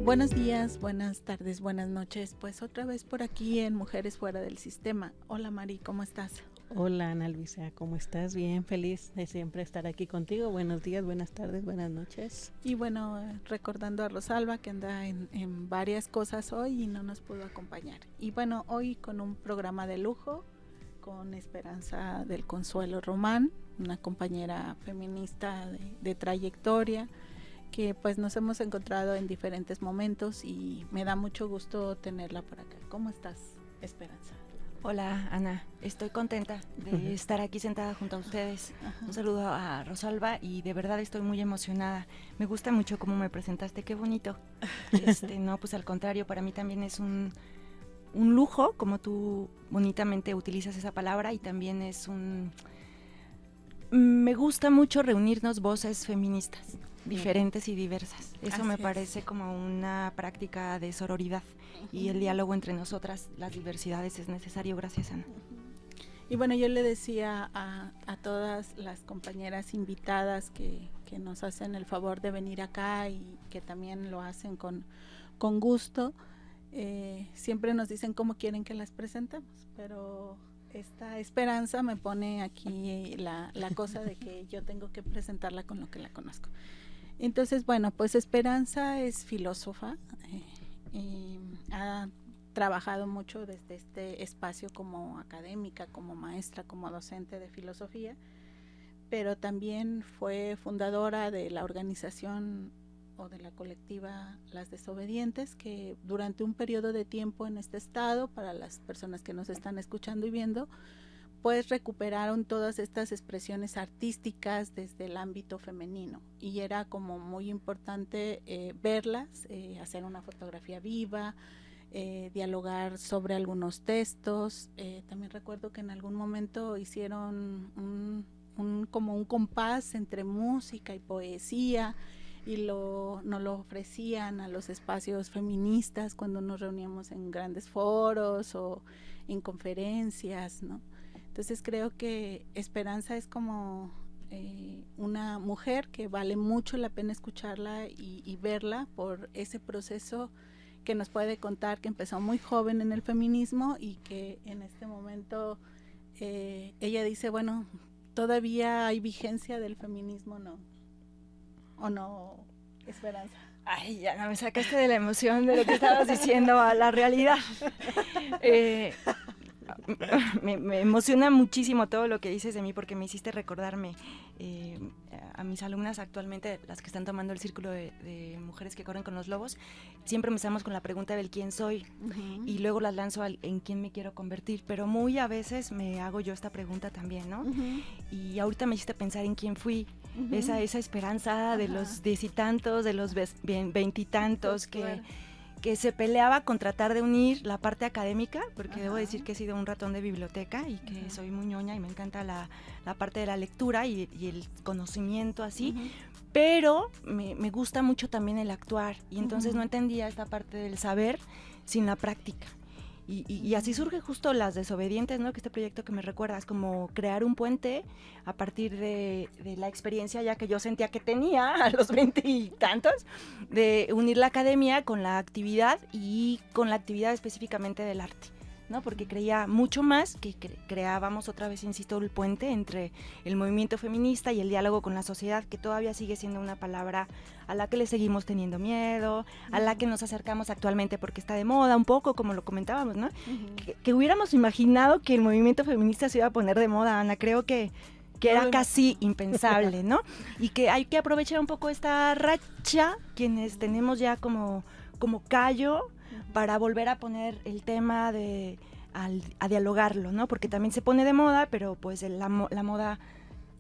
Buenos días, buenas tardes, buenas noches. Pues otra vez por aquí en Mujeres Fuera del Sistema. Hola Mari, ¿cómo estás? Hola Ana Luisa, ¿cómo estás? Bien, feliz de siempre estar aquí contigo. Buenos días, buenas tardes, buenas noches. Y bueno, recordando a Rosalba que anda en varias cosas hoy y no nos pudo acompañar. Y bueno, hoy con un programa de lujo con Esperanza del Consuelo Román, una compañera feminista de trayectoria, que pues nos hemos encontrado en diferentes momentos y me da mucho gusto tenerla por acá. ¿Cómo estás, Esperanza? Hola Ana, estoy contenta de estar aquí sentada junto a ustedes. Un saludo a Rosalba y de verdad estoy muy emocionada. Me gusta mucho cómo me presentaste, qué bonito. No, pues al contrario, para mí también es un lujo, como tú bonitamente utilizas esa palabra, y también es me gusta mucho reunirnos voces feministas, diferentes y diversas. Eso me parece como una práctica de sororidad y el diálogo entre nosotras, las diversidades, es necesario. Gracias, Ana. Y bueno, yo le decía a todas las compañeras invitadas que nos hacen el favor de venir acá y que también lo hacen con gusto, siempre nos dicen cómo quieren que las presentemos, pero esta Esperanza me pone aquí la cosa de que yo tengo que presentarla con lo que la conozco. Entonces, bueno, pues Esperanza es filósofa, y ha trabajado mucho desde este espacio como académica, como maestra, como docente de filosofía, pero también fue fundadora de la organización o de la colectiva Las Desobedientes, que durante un periodo de tiempo en este estado, para las personas que nos están escuchando y viendo, pues recuperaron todas estas expresiones artísticas desde el ámbito femenino, y era como muy importante verlas, hacer una fotografía viva, dialogar sobre algunos textos. También recuerdo que en algún momento hicieron como un compás entre música y poesía, y nos lo ofrecían a los espacios feministas cuando nos reuníamos en grandes foros o en conferencias, ¿no? Entonces creo que Esperanza es como una mujer que vale mucho la pena escucharla y verla por ese proceso que nos puede contar, que empezó muy joven en el feminismo y que en este momento ella dice, bueno, todavía hay vigencia del feminismo, ¿no? ¿O no, Esperanza? Ay, ya no me sacaste de la emoción de lo que estabas diciendo a la realidad. Me emociona muchísimo todo lo que dices de mí, porque me hiciste recordarme a mis alumnas actualmente, las que están tomando el círculo de mujeres que corren con los lobos. Siempre empezamos con la pregunta del quién soy, y luego las lanzo en quién me quiero convertir, pero muy a veces me hago yo esta pregunta también, ¿no? Y ahorita me hiciste pensar en quién fui. Esa esperanza de los 10 y tantos, de los 20 y tantos, que se peleaba con tratar de unir la parte académica, porque debo decir que he sido un ratón de biblioteca y que soy muy ñoña y me encanta la parte de la lectura y el conocimiento así, pero me gusta mucho también el actuar, y entonces no entendía esta parte del saber sin la práctica. Y así surge justo Las Desobedientes, ¿no? Que este proyecto que me recuerda es como crear un puente a partir de la experiencia ya que yo sentía que tenía a los 20 y tantos, de unir la academia con la actividad, y con la actividad específicamente del arte, ¿no? Porque creía mucho más que creábamos, otra vez insisto, el puente entre el movimiento feminista y el diálogo con la sociedad, que todavía sigue siendo una palabra a la que le seguimos teniendo miedo, a la que nos acercamos actualmente porque está de moda, un poco como lo comentábamos, ¿no? Que hubiéramos imaginado que el movimiento feminista se iba a poner de moda, Ana. Creo que era casi impensable, ¿no? Y que hay que aprovechar un poco esta racha, quienes tenemos ya como callo, para volver a poner el tema a dialogarlo, ¿no? Porque también se pone de moda, pero pues la moda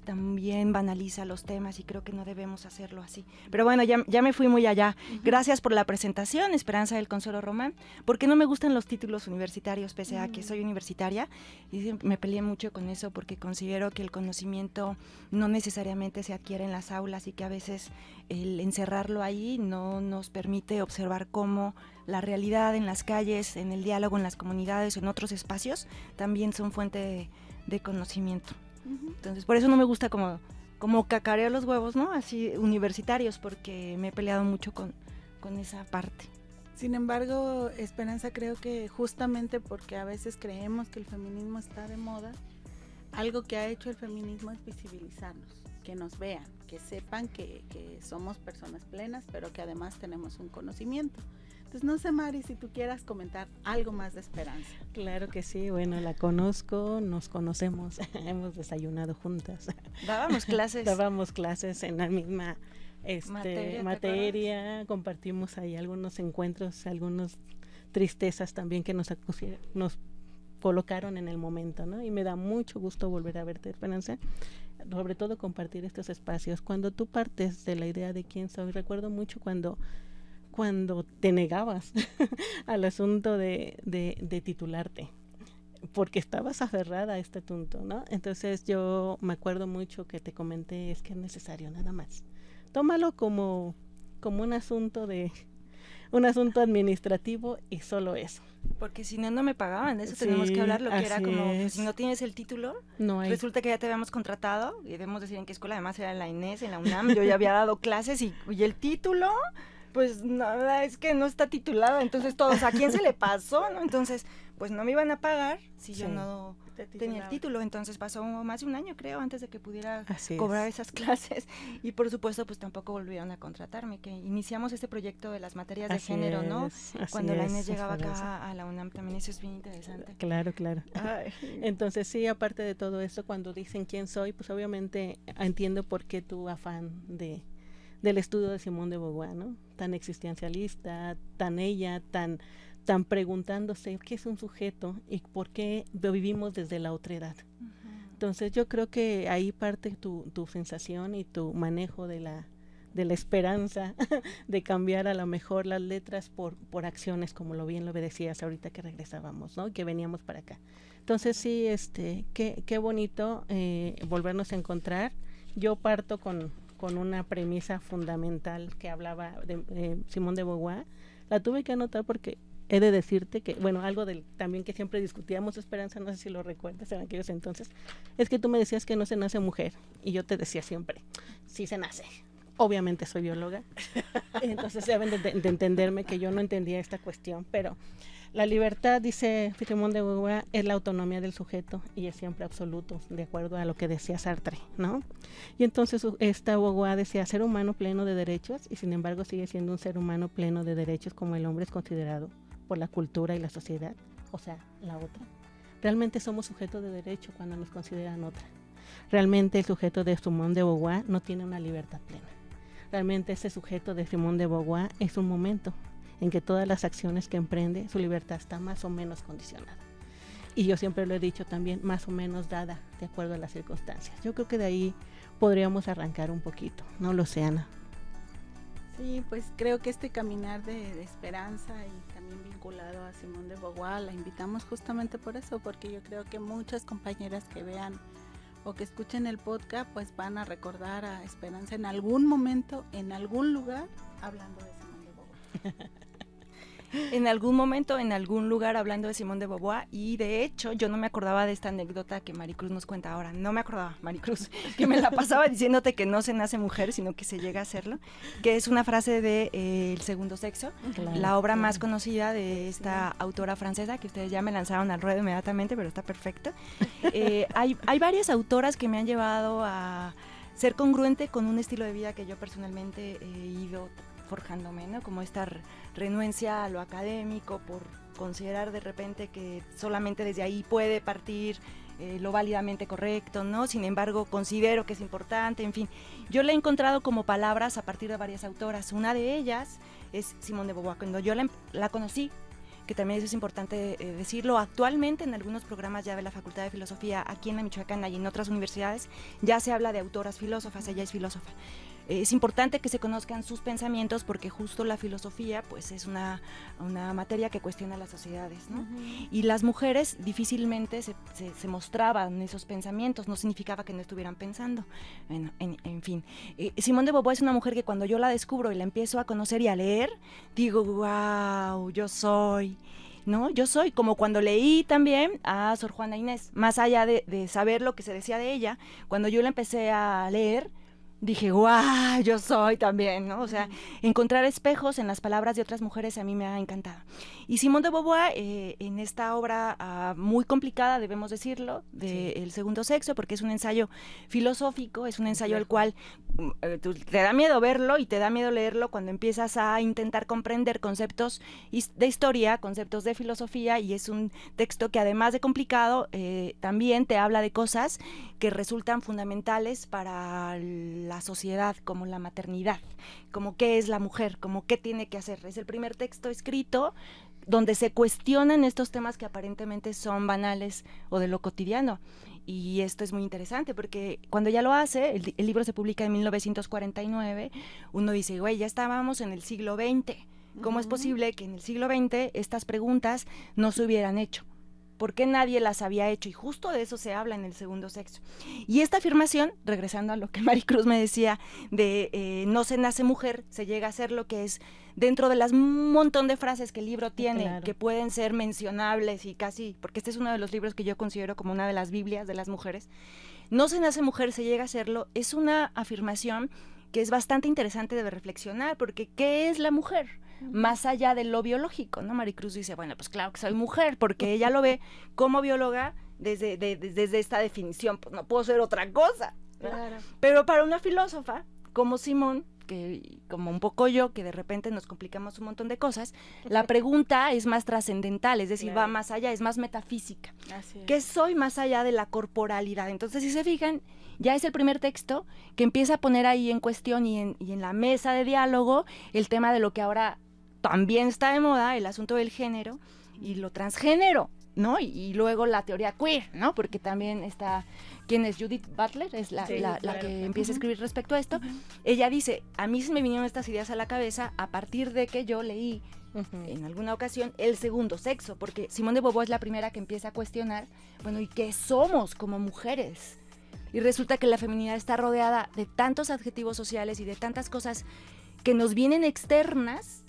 también banaliza los temas, y creo que no debemos hacerlo así. Pero bueno, ya me fui muy allá. Gracias por la presentación, Esperanza del Consuelo Román, porque no me gustan los títulos universitarios, pese a que soy universitaria, y me peleé mucho con eso, porque considero que el conocimiento no necesariamente se adquiere en las aulas, y que a veces el encerrarlo ahí no nos permite observar cómo la realidad en las calles, en el diálogo, en las comunidades, en otros espacios, también son fuente de conocimiento. Entonces, por eso no me gusta como cacareo los huevos, ¿no? Así universitarios, porque me he peleado mucho con esa parte. Sin embargo, Esperanza, creo que justamente porque a veces creemos que el feminismo está de moda, algo que ha hecho el feminismo es visibilizarnos, que nos vean, que sepan que somos personas plenas, pero que además tenemos un conocimiento. Entonces, no sé, Mari, si tú quieras comentar algo más de Esperanza. Claro que sí, bueno, la conozco, nos conocemos, hemos desayunado juntas. Dábamos clases en la misma materia, compartimos ahí algunos encuentros, algunas tristezas también que nos colocaron en el momento, ¿no? Y me da mucho gusto volver a verte, Esperanza, sobre todo compartir estos espacios. Cuando tú partes de la idea de quién soy, recuerdo mucho cuando te negabas al asunto de titularte, porque estabas aferrada a este asunto, ¿no? Entonces yo me acuerdo mucho que te comenté, es que es necesario nada más. Tómalo como un asunto administrativo y solo eso. Porque si no me pagaban, de eso tenemos que hablar, lo que era como, pues, si no tienes el título, resulta que ya te habíamos contratado, y debemos decir en qué escuela, además era en la Inés, en la UNAM, yo ya había dado clases y el título, pues nada, es que no está titulado, entonces todos, ¿a quién se le pasó? ¿No? Entonces, pues no me iban a pagar si yo no tenía el título, entonces pasó más de un año, creo, antes de que pudiera cobrar esas clases, y por supuesto, pues tampoco volvieron a contratarme, que iniciamos este proyecto de las materias de género, ¿no? Cuando la Inés llegaba acá a la UNAM, también eso es bien interesante. Claro. Ay. Entonces, sí, aparte de todo eso, cuando dicen quién soy, pues obviamente entiendo por qué tu afán del estudio de Simone de Beauvoir, ¿no? Tan existencialista, tan preguntándose qué es un sujeto y por qué vivimos desde la otredad. Uh-huh. Entonces yo creo que ahí parte tu sensación y tu manejo de la esperanza de cambiar a lo mejor las letras por acciones, como lo decías ahorita que regresábamos, ¿no? Que veníamos para acá. Entonces sí, qué bonito volvernos a encontrar. Yo parto con una premisa fundamental que hablaba de Simone de Beauvoir. La tuve que anotar porque he de decirte que, bueno, algo también que siempre discutíamos, Esperanza, no sé si lo recuerdas en aquellos entonces, es que tú me decías que no se nace mujer, y yo te decía siempre, sí se nace. Obviamente soy bióloga, entonces deben de entenderme que yo no entendía esta cuestión, pero la libertad, dice Simone de Beauvoir, es la autonomía del sujeto y es siempre absoluto, de acuerdo a lo que decía Sartre, ¿no? Y entonces esta Beauvoir decía ser humano pleno de derechos, y sin embargo sigue siendo un ser humano pleno de derechos como el hombre es considerado por la cultura y la sociedad, o sea, la otra. Realmente somos sujetos de derecho cuando nos consideran otra. Realmente el sujeto de Simone de Beauvoir no tiene una libertad plena. Realmente ese sujeto de Simone de Beauvoir es un momento en que todas las acciones que emprende, su libertad está más o menos condicionada. Y yo siempre lo he dicho también, más o menos dada de acuerdo a las circunstancias. Yo creo que de ahí podríamos arrancar un poquito, ¿no lo sé, Ana? Sí, pues creo que este caminar de esperanza y también vinculado a Simone de Beauvoir, la invitamos justamente por eso, porque yo creo que muchas compañeras que vean o que escuchen el podcast, pues van a recordar a Esperanza en algún momento, en algún lugar, hablando de Simone de Beauvoir. En algún momento, en algún lugar, hablando de Simone de Beauvoir, y de hecho yo no me acordaba de esta anécdota que Maricruz nos cuenta ahora, no me acordaba, Maricruz, que me la pasaba diciéndote que no se nace mujer, sino que se llega a serlo, que es una frase de El segundo sexo, la obra más conocida de esta autora francesa, que ustedes ya me lanzaron al ruedo inmediatamente, pero está perfecta. Hay varias autoras que me han llevado a ser congruente con un estilo de vida que yo personalmente he ido forjándome, ¿no? Como esta renuencia a lo académico por considerar de repente que solamente desde ahí puede partir lo válidamente correcto, ¿no? Sin embargo, considero que es importante, en fin. Yo la he encontrado como palabras a partir de varias autoras. Una de ellas es Simone de Beauvoir. Cuando yo la conocí, que también eso es importante decirlo, actualmente en algunos programas ya de la Facultad de Filosofía, aquí en la Michoacana y en otras universidades, ya se habla de autoras filósofas, ella es filósofa. Es importante que se conozcan sus pensamientos porque justo la filosofía pues es una materia que cuestiona las sociedades, ¿no? Uh-huh. Y las mujeres difícilmente se mostraban esos pensamientos, no significaba que no estuvieran pensando. Bueno, en fin, Simone de Beauvoir es una mujer que cuando yo la descubro y la empiezo a conocer y a leer, digo, wow, yo soy, ¿no? Yo soy, como cuando leí también a Sor Juana Inés, más allá de saber lo que se decía de ella, cuando yo la empecé a leer, dije, ¡guau! Yo soy también, ¿no? O sea, encontrar espejos en las palabras de otras mujeres a mí me ha encantado. Y Simone de Beauvoir, en esta obra muy complicada, debemos decirlo, de El segundo sexo, porque es un ensayo filosófico, es un ensayo al cual te da miedo verlo y te da miedo leerlo cuando empiezas a intentar comprender conceptos de historia, conceptos de filosofía, y es un texto que además de complicado, también te habla de cosas que resultan fundamentales para la sociedad, como la maternidad, como qué es la mujer, como qué tiene que hacer. Es el primer texto escrito donde se cuestionan estos temas que aparentemente son banales o de lo cotidiano. Y esto es muy interesante porque cuando ella lo hace, el libro se publica en 1949, uno dice, güey, ya estábamos en el siglo XX. ¿Cómo es posible que en el siglo XX estas preguntas no se hubieran hecho? ¿Por qué nadie las había hecho? Y justo de eso se habla en El segundo sexo. Y esta afirmación, regresando a lo que Maricruz me decía, de no se nace mujer, se llega a ser lo que es, dentro de las un montón de frases que el libro tiene, claro, que pueden ser mencionables y casi, porque este es uno de los libros que yo considero como una de las Biblias de las mujeres, no se nace mujer, se llega a serlo, es una afirmación que es bastante interesante de reflexionar, porque ¿qué es la mujer? Más allá de lo biológico, ¿no? Maricruz dice, bueno, pues claro que soy mujer, porque ella lo ve como bióloga desde esta definición, pues no puedo ser otra cosa, ¿no? Claro. Pero para una filósofa como Simone, que como un poco yo, que de repente nos complicamos un montón de cosas, la pregunta es más trascendental, es decir, claro, va más allá, es más metafísica. ¿Qué soy más allá de la corporalidad? Entonces, si se fijan, ya es el primer texto que empieza a poner ahí en cuestión y en la mesa de diálogo el tema de lo que ahora también está de moda, el asunto del género y lo transgénero, ¿no? Y luego la teoría queer, ¿no? Porque también está, ¿quién es? Judith Butler, es la claro, que empieza a escribir respecto a esto. Ella dice, a mí se me vinieron estas ideas a la cabeza a partir de que yo leí en alguna ocasión El segundo sexo, porque Simone de Beauvoir es la primera que empieza a cuestionar, bueno, ¿y qué somos como mujeres? Y resulta que la feminidad está rodeada de tantos adjetivos sociales y de tantas cosas que nos vienen externas,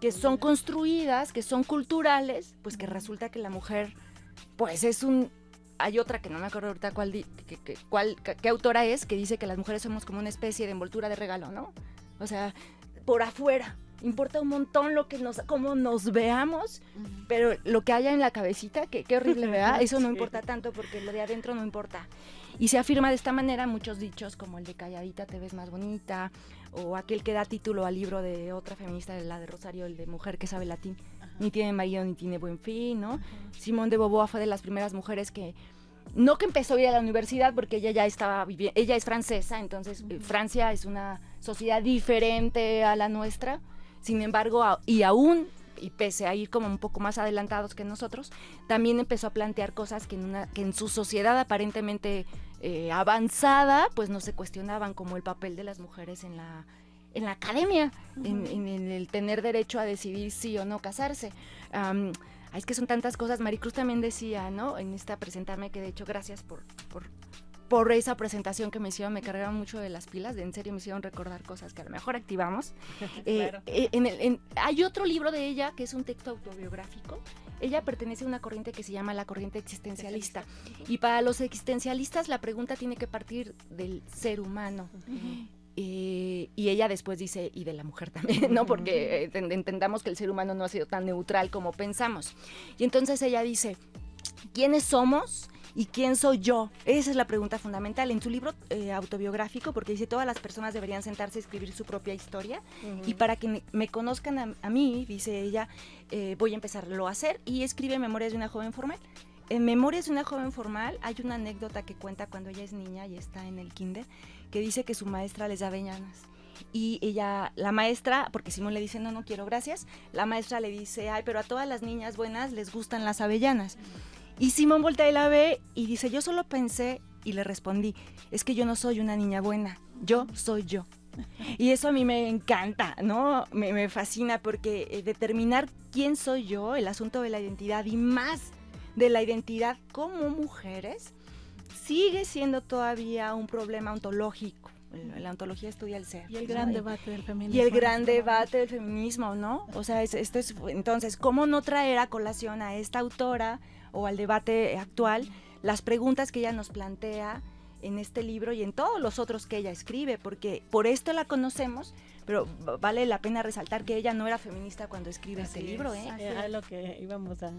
que son construidas, que son culturales, pues que resulta que la mujer, pues es un... Hay otra que no me acuerdo ahorita qué autora es, que dice que las mujeres somos como una especie de envoltura de regalo, ¿no? O sea, por afuera, importa un montón cómo nos veamos, pero lo que haya en la cabecita, qué horrible, ¿verdad? Eso no importa tanto porque lo de adentro no importa. Y se afirma de esta manera muchos dichos como el de calladita te ves más bonita, o aquel que da título al libro de otra feminista, la de Rosario, el de Mujer que sabe latín, ni tiene marido ni tiene buen fin, ¿no? Simone de Beauvoir fue de las primeras mujeres que empezó a ir a la universidad porque ella ya estaba viviendo, ella es francesa, entonces Francia es una sociedad diferente a la nuestra, sin embargo, y pese a ir como un poco más adelantados que nosotros, también empezó a plantear cosas que en su sociedad aparentemente avanzada, pues no se cuestionaban, como el papel de las mujeres en la academia, en el tener derecho a decidir sí o no casarse. Es que son tantas cosas. Maricruz también decía, ¿no? En esta presentarme, que de hecho gracias por esa presentación que me hicieron, me cargaron mucho de las pilas, en serio me hicieron recordar cosas que a lo mejor activamos. Claro. Hay otro libro de ella que es un texto autobiográfico. Ella pertenece a una corriente que se llama la corriente existencialista, y para los existencialistas la pregunta tiene que partir del ser humano. Y ella después dice, y de la mujer también, ¿no? Porque entendamos que el ser humano no ha sido tan neutral como pensamos. Y entonces ella dice, ¿quiénes somos y quién soy yo? Esa es la pregunta fundamental. En su libro autobiográfico, porque dice, todas las personas deberían sentarse a escribir su propia historia, y para que me conozcan a mí, dice ella, voy a empezarlo a hacer, y escribe Memorias de una joven formal. En Memorias de una joven formal hay una anécdota que cuenta cuando ella es niña y está en el kinder, que dice que su maestra les da avellanas. Y ella, la maestra, porque Simón le dice, no quiero, gracias, la maestra le dice, ay, pero a todas las niñas buenas les gustan las avellanas. Y Simón voltea y la ve y dice, yo solo pensé y le respondí, es que yo no soy una niña buena, yo soy yo. Y eso a mí me encanta, ¿no? Me fascina, porque determinar quién soy yo, el asunto de la identidad y más de la identidad como mujeres, sigue siendo todavía un problema ontológico. La ontología estudia el ser. Y el gran debate del feminismo. Y el gran debate del feminismo, ¿no? O sea, entonces, ¿cómo no traer a colación a esta autora o al debate actual las preguntas que ella nos plantea en este libro y en todos los otros que ella escribe, porque por esto la conocemos, pero vale la pena resaltar que ella no era feminista cuando escribe este libro, ¿eh? Es lo que íbamos a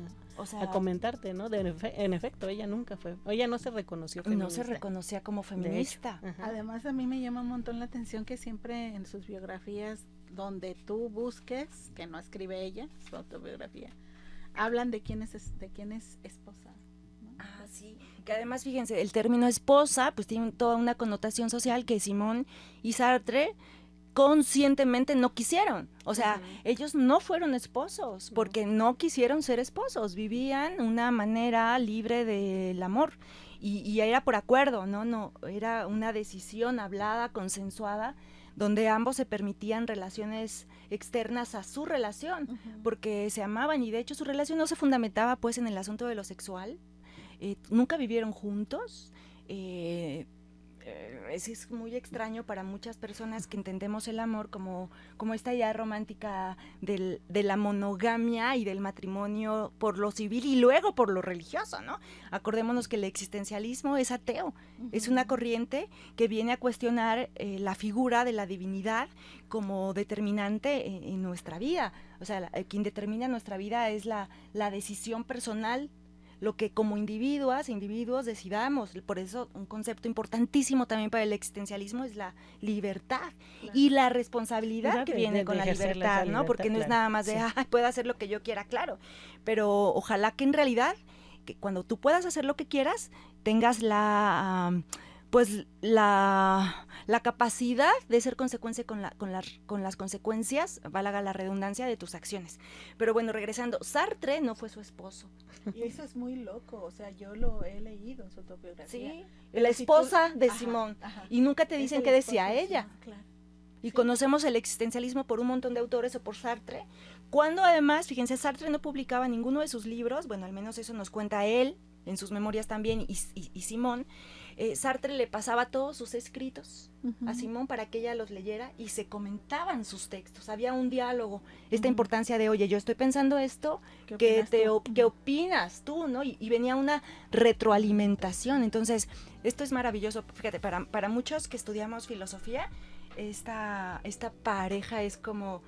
comentarte, ¿no? En efecto, ella nunca fue, ella no se reconoció feminista. No se reconocía como feminista. Además, a mí me llama un montón la atención que siempre en sus biografías, donde tú busques, que no escribe ella, su autobiografía, hablan de quién es esposa. Ah, sí, que además, fíjense, el término esposa, pues tiene toda una connotación social que Simón y Sartre conscientemente no quisieron, o sea, ellos no fueron esposos, porque no quisieron ser esposos, vivían una manera libre del amor, y era por acuerdo, no, era una decisión hablada, consensuada, donde ambos se permitían relaciones externas a su relación, porque se amaban, y de hecho su relación no se fundamentaba pues en el asunto de lo sexual, nunca vivieron juntos, es muy extraño para muchas personas que entendemos el amor como esta idea romántica de la monogamia y del matrimonio por lo civil y luego por lo religioso, ¿no? Acordémonos que el existencialismo es ateo, es una corriente que viene a cuestionar la figura de la divinidad como determinante en nuestra vida, o sea, quien determina nuestra vida es la decisión personal, lo que como individuos decidamos. Por eso un concepto importantísimo también para el existencialismo es la libertad, claro, y la responsabilidad que viene con la libertad, ¿no? Porque no es nada más de, puedo hacer lo que yo quiera, claro, pero ojalá que en realidad, que cuando tú puedas hacer lo que quieras, tengas la capacidad de ser consecuencia con las consecuencias, valga la redundancia, de tus acciones. Pero bueno, regresando, Sartre no fue su esposo. Y eso es muy loco, o sea, yo lo he leído en su autobiografía. Sí, la esposa de Simón, y nunca te dicen qué decía ella. Claro. Y conocemos el existencialismo por un montón de autores o por Sartre, cuando además, fíjense, Sartre no publicaba ninguno de sus libros, bueno, al menos eso nos cuenta él, en sus memorias también, y Simón. Sartre le pasaba todos sus escritos a Simón para que ella los leyera y se comentaban sus textos, había un diálogo, esta importancia de, oye, yo estoy pensando esto, ¿qué opinas tú? ¿No? Y venía una retroalimentación, entonces esto es maravilloso, fíjate, para muchos que estudiamos filosofía, esta pareja es como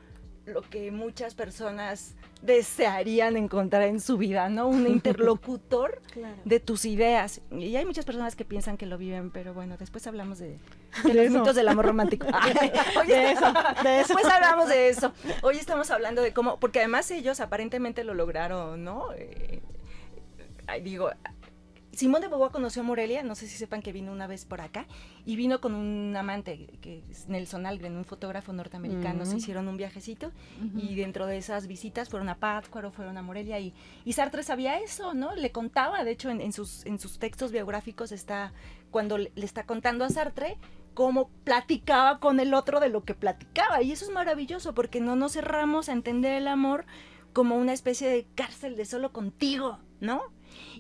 lo que muchas personas desearían encontrar en su vida, ¿no? Un interlocutor claro, de tus ideas. Y hay muchas personas que piensan que lo viven, pero bueno, después hablamos de los mitos del amor romántico. Después hablamos de eso. Hoy estamos hablando de cómo, porque además ellos aparentemente lo lograron, ¿no? Simón de Beauvoir conoció a Morelia, no sé si sepan que vino una vez por acá, y vino con un amante, que es Nelson Algren, un fotógrafo norteamericano, se hicieron un viajecito, y dentro de esas visitas fueron a Pátzcuaro, fueron a Morelia, y Sartre sabía eso, ¿no? Le contaba, de hecho, en sus textos biográficos está, cuando le está contando a Sartre, cómo platicaba con el otro de lo que platicaba, y eso es maravilloso, porque no nos cerramos a entender el amor como una especie de cárcel de solo contigo, ¿no?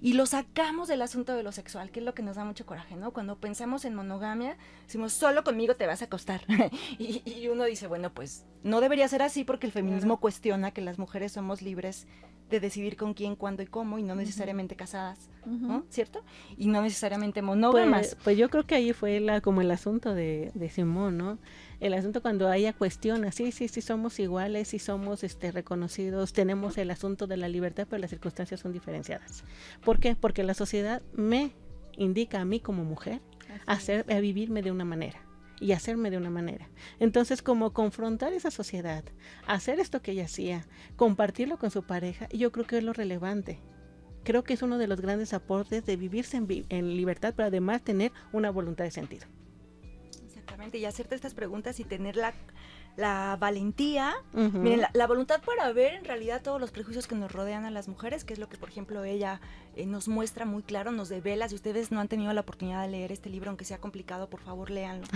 Y lo sacamos del asunto de lo sexual, que es lo que nos da mucho coraje, ¿no? Cuando pensamos en monogamia, decimos, solo conmigo te vas a acostar. y uno dice, bueno, pues no debería ser así porque el feminismo cuestiona que las mujeres somos libres de decidir con quién, cuándo y cómo, y no necesariamente casadas, ¿no? ¿Cierto? Y no necesariamente monógamas. Pues yo creo que ahí fue como el asunto de Simón, ¿no? El asunto cuando ella cuestiona, sí, somos iguales, sí somos reconocidos, tenemos el asunto de la libertad, pero las circunstancias son diferenciadas. ¿Por qué? Porque la sociedad me indica a mí como mujer a vivirme de una manera y hacerme de una manera. Entonces, como confrontar esa sociedad, hacer esto que ella hacía, compartirlo con su pareja, yo creo que es lo relevante. Creo que es uno de los grandes aportes de vivirse en libertad, pero además tener una voluntad de sentido. Exactamente, y hacerte estas preguntas y tener la valentía, miren, la voluntad para ver en realidad todos los prejuicios que nos rodean a las mujeres, que es lo que por ejemplo ella nos muestra muy claro, nos devela. Si ustedes no han tenido la oportunidad de leer este libro, aunque sea complicado, por favor léanlo,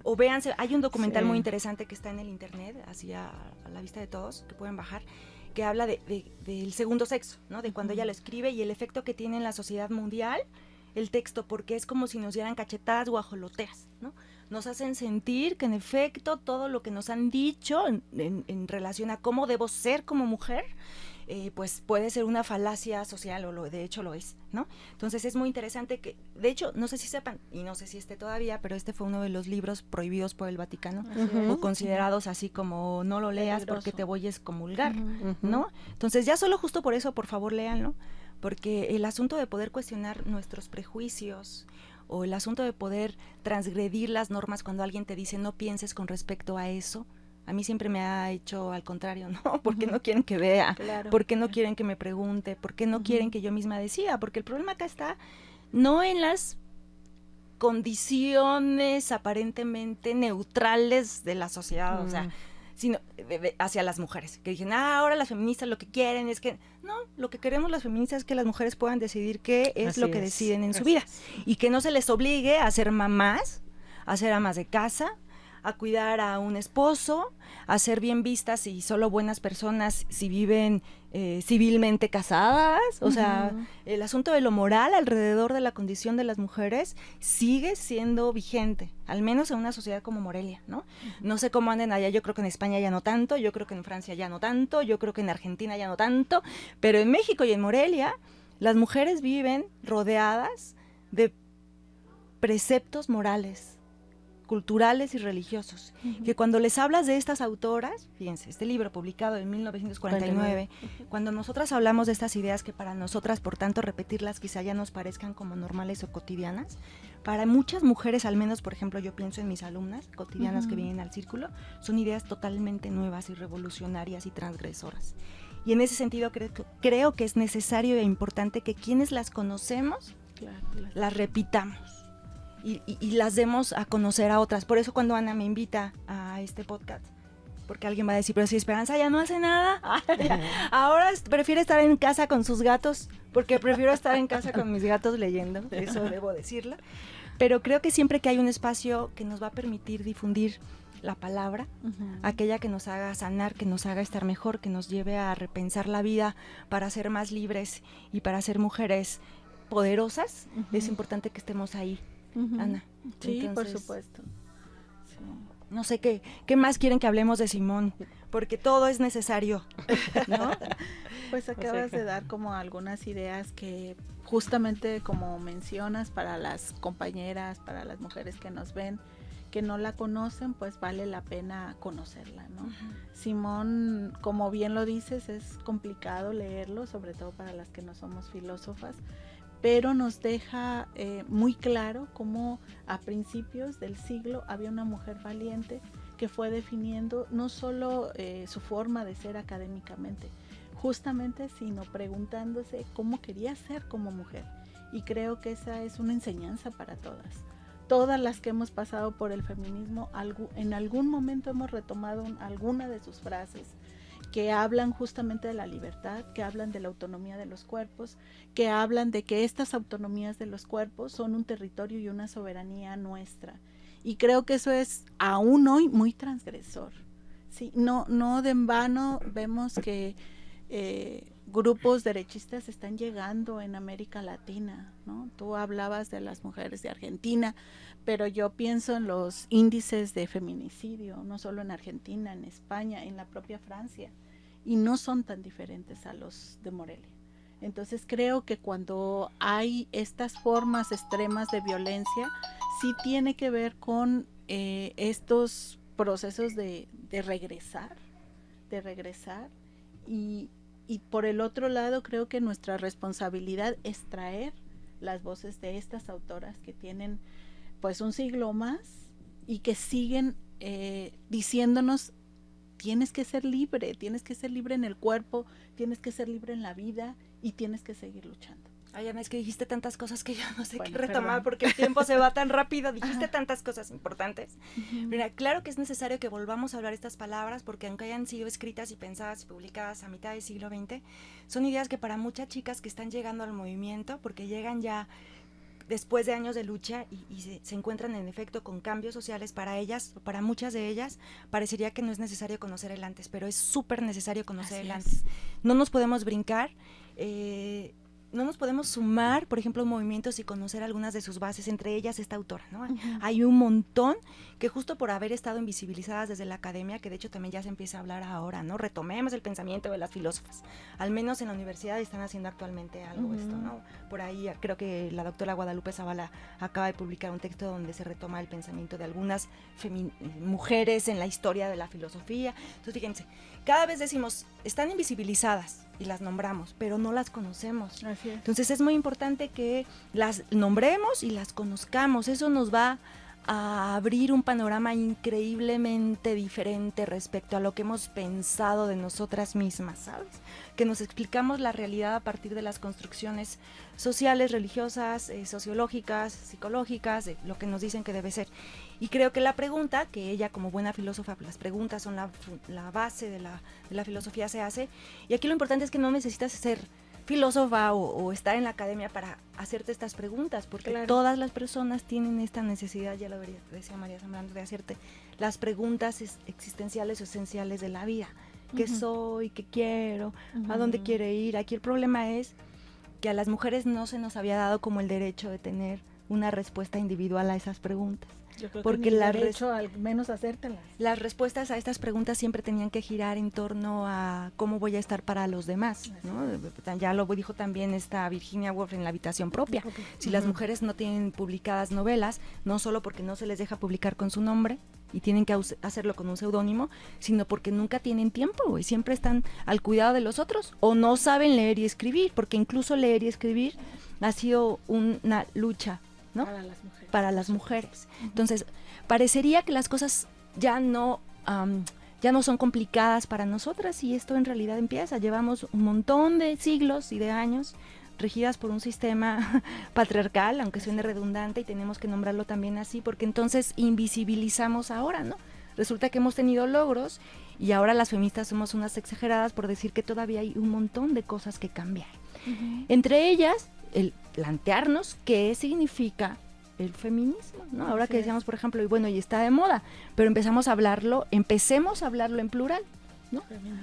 o véanse, hay un documental muy interesante que está en el internet, así a la vista de todos, que pueden bajar, que habla del segundo sexo, ¿no? De cuando ella lo escribe y el efecto que tiene en la sociedad mundial el texto, porque es como si nos dieran cachetadas guajoloteras, ¿no? Nos hacen sentir que en efecto todo lo que nos han dicho en relación a cómo debo ser como mujer pues puede ser una falacia social, o de hecho lo es, ¿no? Entonces es muy interesante que, de hecho, no sé si sepan, y no sé si todavía, pero este fue uno de los libros prohibidos por el Vaticano, o considerados así como no lo leas peligroso, porque te voy a excomulgar, ¿no? Entonces ya solo justo por eso, por favor, léanlo, porque el asunto de poder cuestionar nuestros prejuicios, o el asunto de poder transgredir las normas cuando alguien te dice no pienses con respecto a eso, a mí siempre me ha hecho al contrario, ¿no? Porque no quieren que vea, porque no quieren que me pregunte, porque no quieren que yo misma decida, porque el problema acá está no en las condiciones aparentemente neutrales de la sociedad, o sea, sino hacia las mujeres, que dicen, ahora las feministas lo que quieren es que, no, lo que queremos las feministas es que las mujeres puedan decidir qué es lo que deciden en su vida, y que no se les obligue a ser mamás, a ser amas de casa, a cuidar a un esposo, a ser bien vistas y solo buenas personas si viven civilmente casadas. O sea, el asunto de lo moral alrededor de la condición de las mujeres sigue siendo vigente, al menos en una sociedad como Morelia, ¿no? No sé cómo anden allá, yo creo que en España ya no tanto, yo creo que en Francia ya no tanto, yo creo que en Argentina ya no tanto, pero en México y en Morelia las mujeres viven rodeadas de preceptos morales, culturales y religiosos, que cuando les hablas de estas autoras, fíjense, este libro publicado en 1949, cuando nosotras hablamos de estas ideas que para nosotras, por tanto, repetirlas quizá ya nos parezcan como normales o cotidianas, para muchas mujeres, al menos, por ejemplo, yo pienso en mis alumnas cotidianas que vienen al círculo, son ideas totalmente nuevas y revolucionarias y transgresoras. Y en ese sentido creo que es necesario e importante que quienes las conocemos, las repitamos. Y las demos a conocer a otras. Por eso cuando Ana me invita a este podcast, porque alguien va a decir, pero si Esperanza ya no hace nada, ahora prefiere estar en casa con sus gatos, porque prefiero estar en casa con mis gatos leyendo, eso debo decirlo. Pero creo que siempre que hay un espacio que nos va a permitir difundir la palabra, aquella que nos haga sanar, que nos haga estar mejor, que nos lleve a repensar la vida para ser más libres y para ser mujeres poderosas, es importante que estemos ahí. Ana. Sí, entonces, por supuesto. Sí. No sé qué más quieren que hablemos de Simón, porque todo es necesario, ¿no? Pues acabas de dar como algunas ideas que justamente como mencionas para las compañeras, para las mujeres que nos ven, que no la conocen, pues vale la pena conocerla, ¿no? Simón, como bien lo dices, es complicado leerlo, sobre todo para las que no somos filósofas, pero nos deja muy claro cómo a principios del siglo había una mujer valiente que fue definiendo no solo su forma de ser académicamente, justamente, sino preguntándose cómo quería ser como mujer. Y creo que esa es una enseñanza para todas. Todas las que hemos pasado por el feminismo, en algún momento hemos retomado alguna de sus frases, que hablan justamente de la libertad, que hablan de la autonomía de los cuerpos, que hablan de que estas autonomías de los cuerpos son un territorio y una soberanía nuestra. Y creo que eso es aún hoy muy transgresor. ¿Sí? No de en vano vemos que grupos derechistas están llegando en América Latina, ¿no? Tú hablabas de las mujeres de Argentina, pero yo pienso en los índices de feminicidio, no solo en Argentina, en España, en la propia Francia, y no son tan diferentes a los de Morelia. Entonces creo que cuando hay estas formas extremas de violencia, sí tiene que ver con estos procesos de regresar, y por el otro lado creo que nuestra responsabilidad es traer las voces de estas autoras que tienen pues un siglo más y que siguen diciéndonos: tienes que ser libre en el cuerpo, tienes que ser libre en la vida y tienes que seguir luchando. Ay, Ana, es que dijiste tantas cosas que ya no sé qué retomar, porque el tiempo se va tan rápido, dijiste tantas cosas importantes. Mira, claro que es necesario que volvamos a hablar estas palabras, porque aunque hayan sido escritas y pensadas y publicadas a mitad del siglo XX, son ideas que para muchas chicas que están llegando al movimiento, porque llegan ya después de años de lucha y se encuentran en efecto con cambios sociales, para ellas, para muchas de ellas, parecería que no es necesario conocer el antes, pero es súper necesario conocer el antes. No nos podemos brincar. no nos podemos sumar, por ejemplo, movimientos y conocer algunas de sus bases, entre ellas esta autora, ¿no? Uh-huh. Hay un montón que justo por haber estado invisibilizadas desde la academia, que de hecho también ya se empieza a hablar ahora, ¿no? Retomemos el pensamiento de las filósofas. Al menos en la universidad están haciendo actualmente algo Uh-huh. esto, ¿no? Por ahí creo que la doctora Guadalupe Zavala acaba de publicar un texto donde se retoma el pensamiento de algunas mujeres en la historia de la filosofía. Entonces, fíjense, cada vez decimos, están invisibilizadas y las nombramos, pero no las conocemos. Así es. Entonces es muy importante que las nombremos y las conozcamos. Eso nos va a abrir un panorama increíblemente diferente respecto a lo que hemos pensado de nosotras mismas, ¿sabes? Que nos explicamos la realidad a partir de las construcciones sociales, religiosas, sociológicas, psicológicas, de lo que nos dicen que debe ser. Y creo que la pregunta, que ella como buena filósofa, las preguntas son la base de la filosofía, se hace. Y aquí lo importante es que no necesitas ser filósofa o estar en la academia para hacerte estas preguntas, porque claro, todas las personas tienen esta necesidad, ya lo decía María Zambrano, de hacerte las preguntas existenciales o esenciales de la vida. ¿Qué uh-huh. soy? ¿Qué quiero? Uh-huh. ¿A dónde quiero ir? Aquí el problema es que a las mujeres no se nos había dado como el derecho de tener una respuesta individual a esas preguntas. Yo creo porque que ni la derecho al menos hacértelas. Las respuestas a estas preguntas siempre tenían que girar en torno a cómo voy a estar para los demás, ¿no? Ya lo dijo también esta Virginia Woolf en La habitación propia. Si las mujeres no tienen publicadas novelas, no solo porque no se les deja publicar con su nombre y tienen que hacerlo con un seudónimo, sino porque nunca tienen tiempo y siempre están al cuidado de los otros o no saben leer y escribir, porque incluso leer y escribir ha sido una lucha, ¿no? Para las mujeres. Entonces, parecería que las cosas ya no son complicadas para nosotras y esto en realidad empieza. Llevamos un montón de siglos y de años regidas por un sistema patriarcal, aunque suene redundante, y tenemos que nombrarlo también así, porque entonces invisibilizamos ahora, ¿no? Resulta que hemos tenido logros y ahora las feministas somos unas exageradas por decir que todavía hay un montón de cosas que cambiar. Uh-huh. Entre ellas, el plantearnos qué significa el feminismo, ¿no? Ahora que decíamos, por ejemplo, y bueno, y está de moda, pero empecemos a hablarlo en plural, ¿no?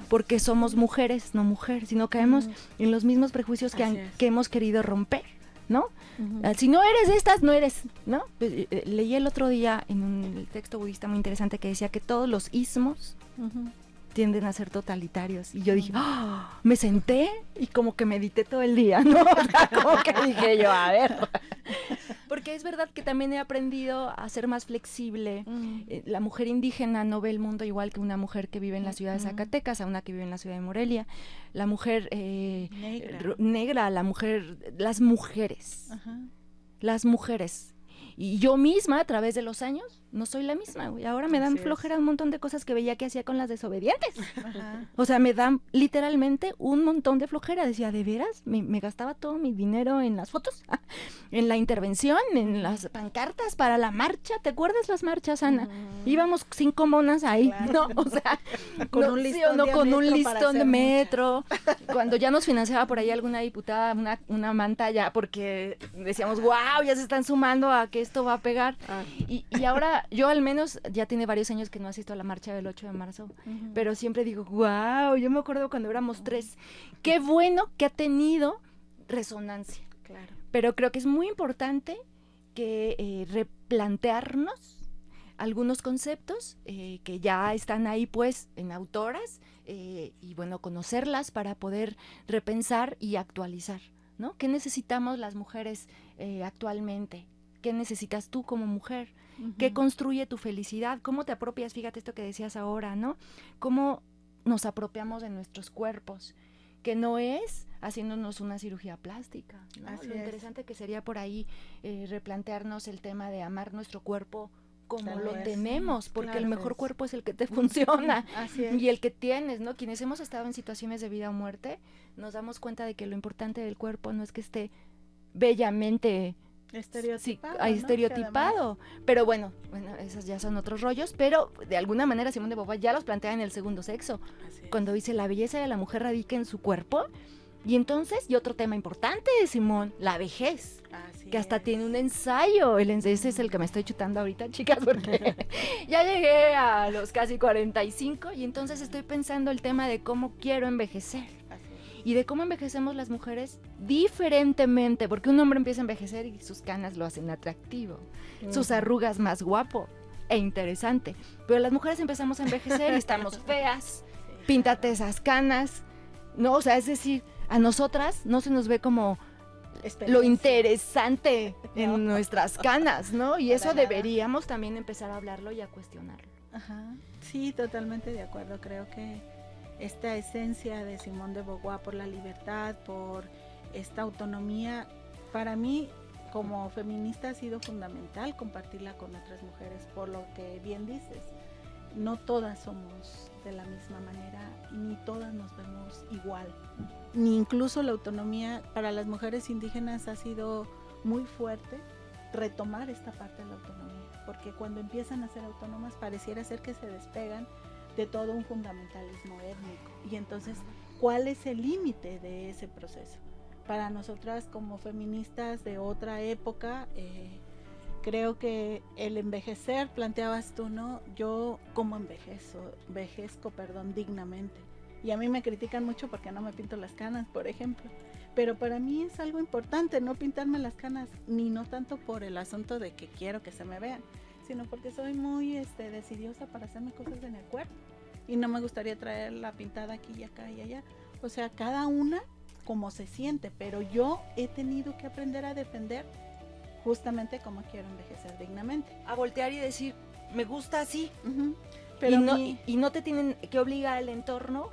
Porque somos mujeres, no mujeres, sino caemos en los mismos prejuicios que hemos querido romper, ¿no? Uh-huh. Si no eres de estas, no eres, ¿no? Leí el otro día en un texto budista muy interesante que decía que todos los ismos uh-huh. tienden a ser totalitarios. Y yo dije, ¡oh! Me senté y como que medité todo el día, ¿no? O sea, como que dije yo, a ver. Porque es verdad que también he aprendido a ser más flexible. La mujer indígena no ve el mundo igual que una mujer que vive en la ciudad de Zacatecas, a una que vive en la ciudad de Morelia. La mujer negra, las mujeres. Ajá. Las mujeres. Y yo misma, a través de los años, no soy la misma, güey. Ahora me dan flojera un montón de cosas que veía que hacía con las desobedientes. Ajá. O sea, me dan literalmente un montón de flojera. Decía, ¿de veras? Me gastaba todo mi dinero en las fotos, en la intervención, en las pancartas para la marcha. ¿Te acuerdas las marchas, Ana? Íbamos 5 monas ahí, claro. ¿No? O sea, con un listón de metro. Cuando ya nos financiaba por ahí alguna diputada, una manta ya, porque decíamos, wow, ya se están sumando a que esto va a pegar. Y ahora yo al menos ya tiene varios años que no asisto a la marcha del 8 de marzo, uh-huh. pero siempre digo, wow, yo me acuerdo cuando éramos 3, qué bueno que ha tenido resonancia. Claro. Pero creo que es muy importante que replantearnos algunos conceptos que ya están ahí pues en autoras y bueno, conocerlas para poder repensar y actualizar, ¿no? ¿Qué necesitamos las mujeres actualmente? ¿Qué necesitas tú como mujer? Uh-huh. ¿Qué construye tu felicidad? ¿Cómo te apropias? Fíjate esto que decías ahora, ¿no? ¿Cómo nos apropiamos de nuestros cuerpos? Que no es haciéndonos una cirugía plástica, ¿no? Lo interesante que sería por ahí replantearnos el tema de amar nuestro cuerpo como lo tenemos, porque el mejor cuerpo es el que te funciona y el que tienes, ¿no? Quienes hemos estado en situaciones de vida o muerte, nos damos cuenta de que lo importante del cuerpo no es que esté bellamente estereotipado, pero bueno, esos ya son otros rollos, pero de alguna manera Simone de Beauvoir ya los plantea en El segundo sexo, cuando dice la belleza de la mujer radica en su cuerpo, y entonces, y otro tema importante de Simone, la vejez, que hasta tiene un ensayo, ese es el que me estoy chutando ahorita, chicas, porque ya llegué a los casi 45, y entonces estoy pensando el tema de cómo quiero envejecer. y de cómo envejecemos las mujeres diferentemente, porque un hombre empieza a envejecer y sus canas lo hacen atractivo, sus arrugas más guapo e interesante, pero las mujeres empezamos a envejecer y estamos feas, píntate esas canas, ¿no? O sea, es decir, a nosotras no se nos ve como lo interesante en nuestras canas, ¿no? Y eso deberíamos también empezar a hablarlo y a cuestionarlo. Ajá. Sí, totalmente de acuerdo. Creo que esta esencia de Simone de Beauvoir por la libertad, por esta autonomía, para mí como feminista ha sido fundamental compartirla con otras mujeres, por lo que bien dices, no todas somos de la misma manera, ni todas nos vemos igual, ni incluso la autonomía para las mujeres indígenas ha sido muy fuerte retomar esta parte de la autonomía, porque cuando empiezan a ser autónomas pareciera ser que se despegan de todo un fundamentalismo étnico, y entonces, ¿cuál es el límite de ese proceso? Para nosotras como feministas de otra época, creo que el envejecer, planteabas tú, ¿no? Yo como envejezco, dignamente. Y a mí me critican mucho porque no me pinto las canas, por ejemplo. Pero para mí es algo importante no pintarme las canas, ni no tanto por el asunto de que quiero que se me vean, sino porque soy muy decidiosa para hacerme cosas en el cuerpo. Y no me gustaría traer la pintada aquí y acá y allá. O sea, cada una como se siente, pero yo he tenido que aprender a defender justamente como quiero envejecer dignamente. A voltear y decir, me gusta así. Uh-huh. Pero y no te tienen que obligar el entorno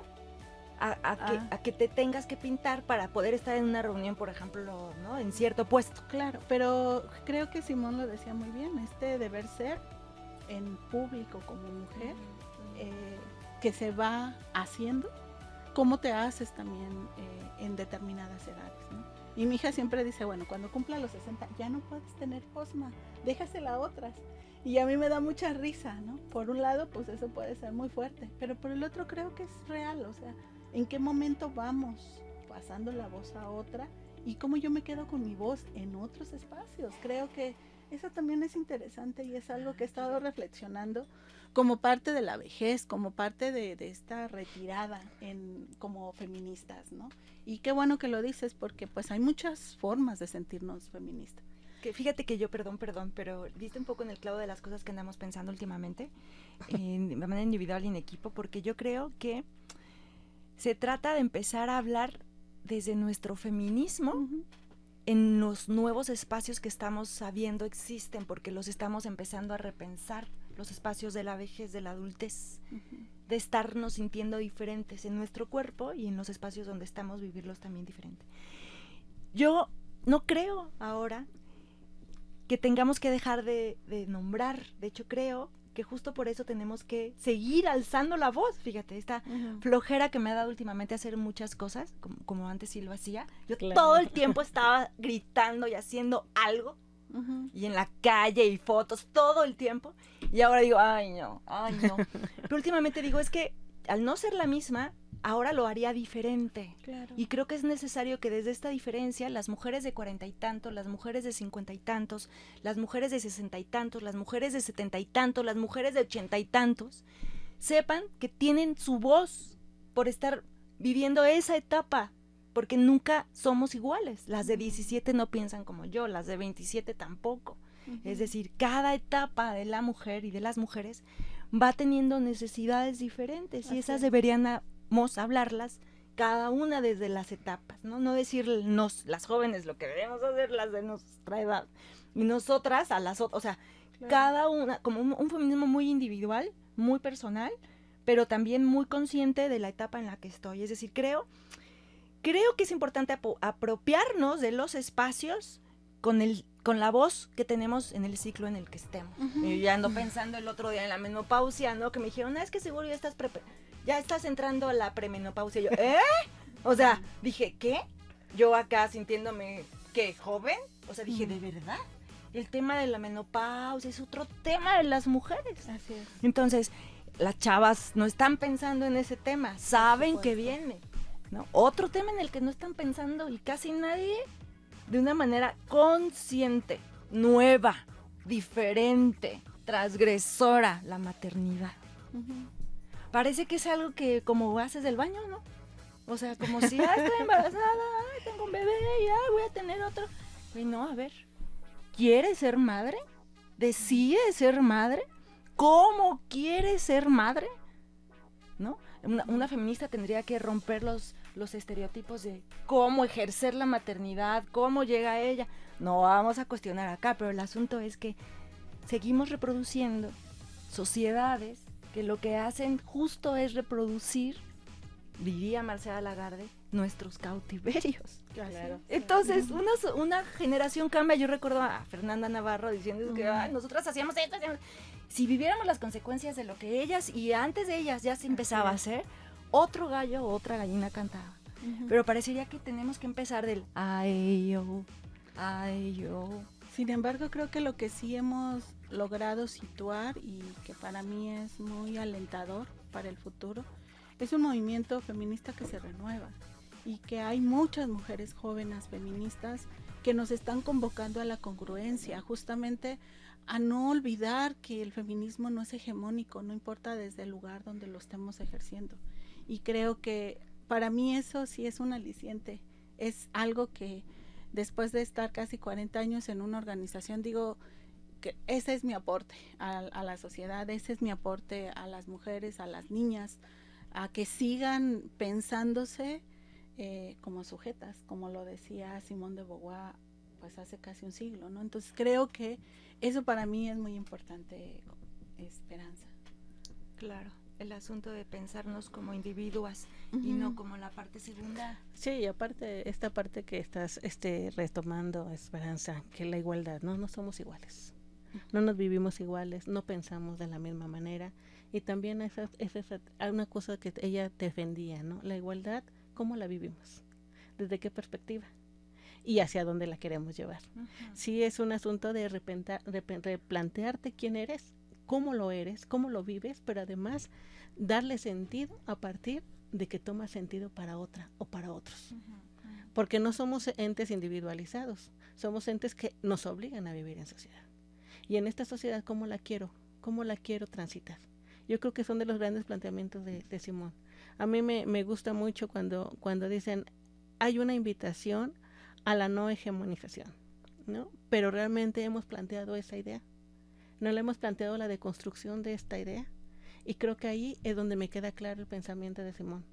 a que te tengas que pintar para poder estar en una reunión, por ejemplo, ¿no? En cierto puesto. Claro, pero creo que Simón lo decía muy bien, deber ser en público como mujer, que se va haciendo, cómo te haces también en determinadas edades, ¿no? Y mi hija siempre dice, bueno, cuando cumpla los 60 ya no puedes tener posma, déjasela a otras. Y a mí me da mucha risa, ¿no? Por un lado, pues eso puede ser muy fuerte, pero por el otro creo que es real, o sea, ¿en qué momento vamos pasando la voz a otra? Y cómo yo me quedo con mi voz en otros espacios. Creo que eso también es interesante y es algo que he estado reflexionando como parte de la vejez, como parte de esta retirada como feministas, ¿no? Y qué bueno que lo dices, porque pues hay muchas formas de sentirnos feministas. Que fíjate que yo, perdón, pero diste un poco en el clavo de las cosas que andamos pensando últimamente, de manera individual y en equipo, porque yo creo que se trata de empezar a hablar desde nuestro feminismo, uh-huh, en los nuevos espacios que estamos sabiendo existen, porque los estamos empezando a repensar, los espacios de la vejez, de la adultez, uh-huh, de estarnos sintiendo diferentes en nuestro cuerpo y en los espacios donde estamos, vivirlos también diferente. Yo no creo ahora que tengamos que dejar de nombrar, de hecho creo que justo por eso tenemos que seguir alzando la voz, fíjate, esta uh-huh, flojera que me ha dado últimamente hacer muchas cosas, como antes sí lo hacía, yo claro, todo el tiempo estaba gritando y haciendo algo, uh-huh, y en la calle y fotos, todo el tiempo, y ahora digo, ay no, pero últimamente digo, es que al no ser la misma, ahora lo haría diferente. Claro. Y creo que es necesario que desde esta diferencia, las mujeres de 40 y tantos, las mujeres de 50 y tantos, las mujeres de 60 y tantos, las mujeres de 70 y tantos, las mujeres de 80 y tantos, sepan que tienen su voz por estar viviendo esa etapa, porque nunca somos iguales. Las de 17 no piensan como yo, las de 27 tampoco. Uh-huh. Es decir, cada etapa de la mujer y de las mujeres va teniendo necesidades diferentes. Así y esas deberían hablarlas cada una desde las etapas, no decirnos las jóvenes lo que debemos hacer, las de nuestra edad, y nosotras a las otras, o sea, claro, cada una, como un feminismo muy individual, muy personal, pero también muy consciente de la etapa en la que estoy. Es decir, creo que es importante apropiarnos de los espacios con la voz que tenemos en el ciclo en el que estemos. Uh-huh. Yo ya ando pensando el otro día en la menopausia, ¿no? Que me dijeron, es que seguro ya estás entrando a la premenopausia. Yo, O sea, dije, ¿qué? Yo acá sintiéndome, ¿qué? ¿Joven? O sea, dije, ¿de verdad? El tema de la menopausia es otro tema de las mujeres. Así es. Entonces, las chavas no están pensando en ese tema, saben que viene, ¿no? Otro tema en el que no están pensando y casi nadie, de una manera consciente, nueva, diferente, transgresora, la maternidad. Uh-huh. Parece que es algo que como haces del baño, ¿no? O sea, como si, estoy embarazada, tengo un bebé, voy a tener otro. Y no, a ver, ¿quieres ser madre? ¿Decides ser madre? ¿Cómo quieres ser madre? ¿No? Una feminista tendría que romper los estereotipos de cómo ejercer la maternidad, cómo llega a ella. No vamos a cuestionar acá, pero el asunto es que seguimos reproduciendo sociedades que lo que hacen justo es reproducir, diría Marcela Lagarde, nuestros cautiverios. Claro. Entonces, una generación cambia. Yo recuerdo a Fernanda Navarro diciendo que nosotras hacíamos esto. Si viviéramos las consecuencias de lo que ellas y antes de ellas ya se empezaba a hacer, otro gallo o otra gallina cantaba. Pero parecería que tenemos que empezar del ay yo. Sin embargo, creo que lo que sí hemos logrado situar y que para mí es muy alentador para el futuro es un movimiento feminista que se renueva y que hay muchas mujeres jóvenes feministas que nos están convocando a la congruencia, justamente a no olvidar que el feminismo no es hegemónico, no importa desde el lugar donde lo estemos ejerciendo. Y creo que para mí eso sí es un aliciente, es algo que después de estar casi 40 años en una organización, digo que ese es mi aporte a la sociedad, ese es mi aporte a las mujeres, a las niñas, a que sigan pensándose como sujetas, como lo decía Simone de Beauvoir, pues hace casi un siglo, ¿no? Entonces creo que eso para mí es muy importante, Esperanza. Claro, el asunto de pensarnos como individuas y no como la parte segunda. Sí, y aparte, esta parte que estás retomando, Esperanza, que la igualdad, no somos iguales. No nos vivimos iguales, no pensamos de la misma manera. Y también esa una cosa que ella defendía, ¿no? La igualdad, ¿cómo la vivimos? ¿Desde qué perspectiva? Y hacia dónde la queremos llevar. Sí, es un asunto de replantearte quién eres, cómo lo vives, pero además darle sentido a partir de que toma sentido para otra o para otros. Porque no somos entes individualizados, somos entes que nos obligan a vivir en sociedad. Y en esta sociedad, ¿cómo la quiero transitar? Yo creo que son de los grandes planteamientos de Simone. A mí me gusta mucho cuando dicen, hay una invitación a la no hegemonización, ¿no? Pero realmente hemos planteado esa idea. No le hemos planteado la deconstrucción de esta idea. Y creo que ahí es donde me queda claro el pensamiento de Simone.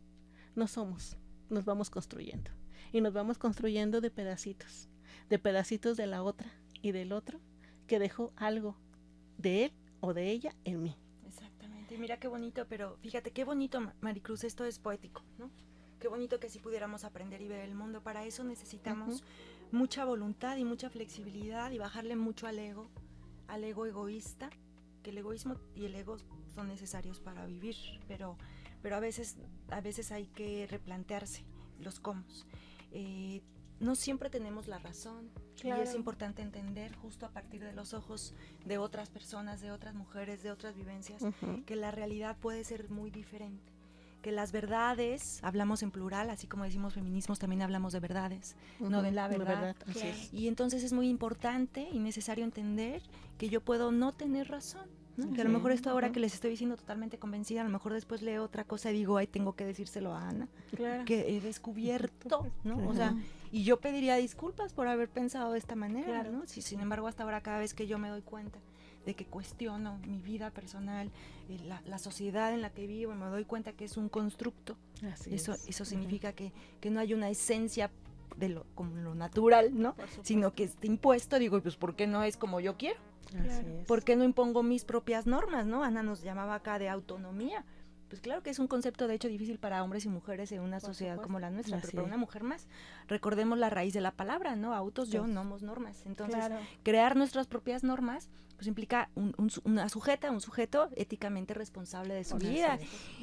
No somos, nos vamos construyendo. Y nos vamos construyendo de pedacitos de la otra y del otro, que dejó algo de él o de ella en mí. Exactamente, y mira qué bonito, pero fíjate qué bonito, Maricruz, esto es poético, ¿no? Qué bonito que si pudiéramos aprender y ver el mundo. Para eso necesitamos mucha voluntad y mucha flexibilidad y bajarle mucho al ego egoísta, que el egoísmo y el ego son necesarios para vivir, pero a veces hay que replantearse los cómo. No siempre tenemos la razón, claro. Y es importante entender justo a partir de los ojos de otras personas, de otras mujeres, de otras vivencias, que la realidad puede ser muy diferente, que las verdades, hablamos en plural, así como decimos feminismos, también hablamos de verdades, no de la verdad. Claro. Y entonces es muy importante y necesario entender que yo puedo no tener razón, ¿no? Que a lo mejor esto ahora que les estoy diciendo totalmente convencida, a lo mejor después leo otra cosa y digo, ay, tengo que decírselo a Ana, claro, que he descubierto, ¿no? O sea, y yo pediría disculpas por haber pensado de esta manera, claro, ¿no? Sin embargo, hasta ahora cada vez que yo me doy cuenta de que cuestiono mi vida personal, la sociedad en la que vivo, me doy cuenta que es un constructo. Eso significa que no hay una esencia de como lo natural, ¿no? Sino que está impuesto. Digo, pues ¿por qué no es como yo quiero? Claro. ¿Por qué no impongo mis propias normas, no? Ana nos llamaba acá de autonomía. Pues claro que es un concepto de hecho difícil para hombres y mujeres en una sociedad como la nuestra, pero para una mujer más. Recordemos la raíz de la palabra, ¿no? Autos, yo, nomos, normas. Entonces, crear nuestras propias normas pues implica un sujeto éticamente responsable de su vida.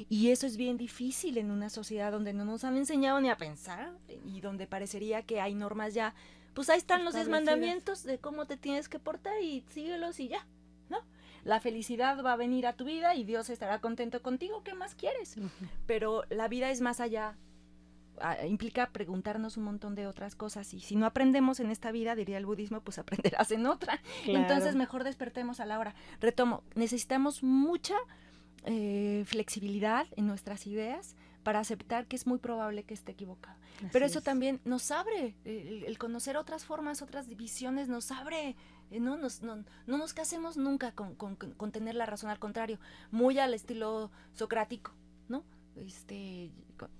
Y eso es bien difícil en una sociedad donde no nos han enseñado ni a pensar y donde parecería que hay normas ya, pues ahí están los 10 mandamientos de cómo te tienes que portar y síguelos y ya, ¿no? La felicidad va a venir a tu vida y Dios estará contento contigo, ¿qué más quieres? Pero la vida es más allá, implica preguntarnos un montón de otras cosas, y si no aprendemos en esta vida, diría el budismo, pues aprenderás en otra. Claro. Entonces mejor despertemos a la hora. Retomo, necesitamos mucha flexibilidad en nuestras ideas para aceptar que es muy probable que esté equivocado. Así Pero eso es. también nos abre, el conocer otras formas, otras divisiones, nos abre, no nos casemos nunca con tener la razón, al contrario, muy al estilo socrático, ¿no?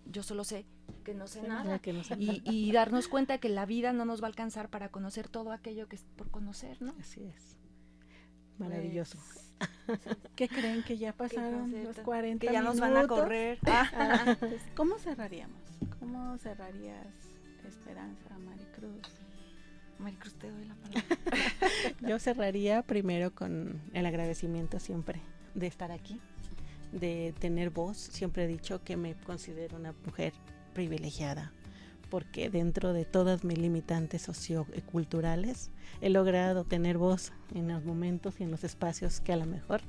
Yo solo sé que no sé nada, Que no sé. y darnos cuenta que la vida no nos va a alcanzar para conocer todo aquello que es por conocer, ¿no? Así es. Maravilloso. ¿Qué creen? Que ya pasaron los 40 que ya minutos. nos van a correr. Pues, ¿cómo cerraríamos? ¿Cómo cerrarías, Esperanza, Maricruz? Maricruz, te doy la palabra. Yo cerraría primero con el agradecimiento siempre de estar aquí, de tener voz. Siempre he dicho que me considero una mujer privilegiada, porque dentro de todas mis limitantes socioculturales he logrado tener voz en los momentos y en los espacios que a lo mejor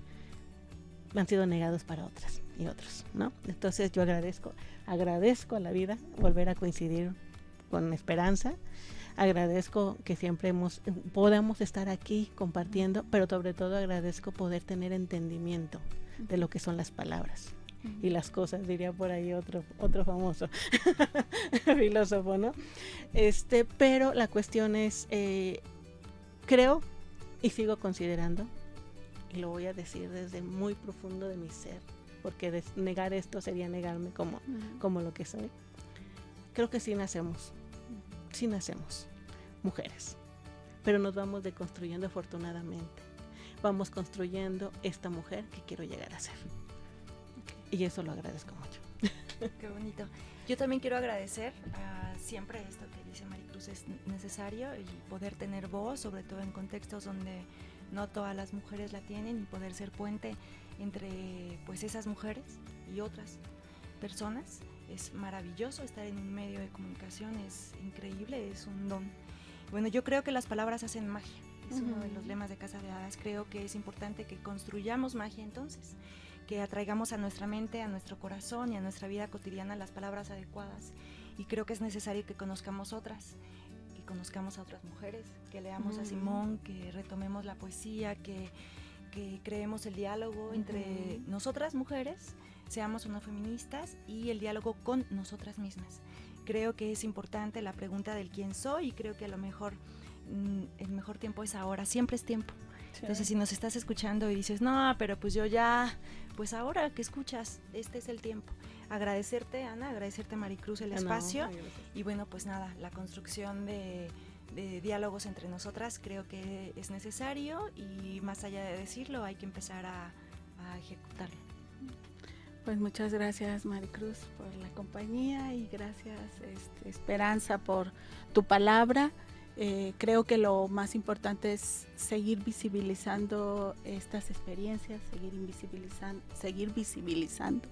han sido negados para otras y otros, ¿no? Entonces yo agradezco a la vida volver a coincidir con Esperanza. Agradezco que siempre podamos estar aquí compartiendo, pero sobre todo agradezco poder tener entendimiento de lo que son las palabras y las cosas, diría por ahí otro famoso filósofo, ¿no? Pero la cuestión es, creo y sigo considerando, y lo voy a decir desde muy profundo de mi ser, porque negar esto sería negarme como lo que soy. Creo que sí nacemos mujeres, pero nos vamos deconstruyendo afortunadamente. Vamos construyendo esta mujer que quiero llegar a ser. Y eso lo agradezco mucho. Qué bonito. Yo también quiero agradecer siempre esto que dice Maricruz, es necesario, y poder tener voz, sobre todo en contextos donde no todas las mujeres la tienen, y poder ser puente entre pues esas mujeres y otras personas. Es maravilloso estar en un medio de comunicación, es increíble, es un don. Bueno, yo creo que las palabras hacen magia, es uno de los lemas de Casa de Hadas. Creo que es importante que construyamos magia entonces, que atraigamos a nuestra mente, a nuestro corazón y a nuestra vida cotidiana las palabras adecuadas, y creo que es necesario que conozcamos otras, que conozcamos a otras mujeres, que leamos a Simón, que retomemos la poesía, que creemos el diálogo entre nosotras mujeres, seamos o no feministas, y el diálogo con nosotras mismas. Creo que es importante la pregunta del quién soy, y creo que a lo mejor el mejor tiempo es ahora, siempre es tiempo. Sí. Entonces, si nos estás escuchando y dices, no, pero pues yo ya, pues ahora que escuchas, este es el tiempo. Agradecerte, Ana, agradecerte, Maricruz, el espacio. Y bueno, pues nada, la construcción de diálogos entre nosotras creo que es necesario, y más allá de decirlo, hay que empezar a ejecutarlo. Pues muchas gracias, Maricruz, por la compañía, y gracias, Esperanza, por tu palabra. Creo que lo más importante es seguir visibilizando estas experiencias, seguir visibilizando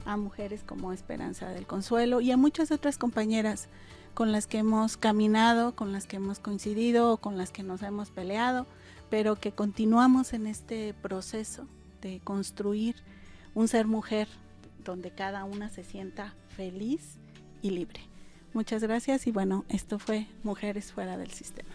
a mujeres como Esperanza del Consuelo y a muchas otras compañeras con las que hemos caminado, con las que hemos coincidido, con las que nos hemos peleado, pero que continuamos en este proceso de construir un ser mujer donde cada una se sienta feliz y libre. Muchas gracias, y bueno, esto fue Mujeres Fuera del Sistema.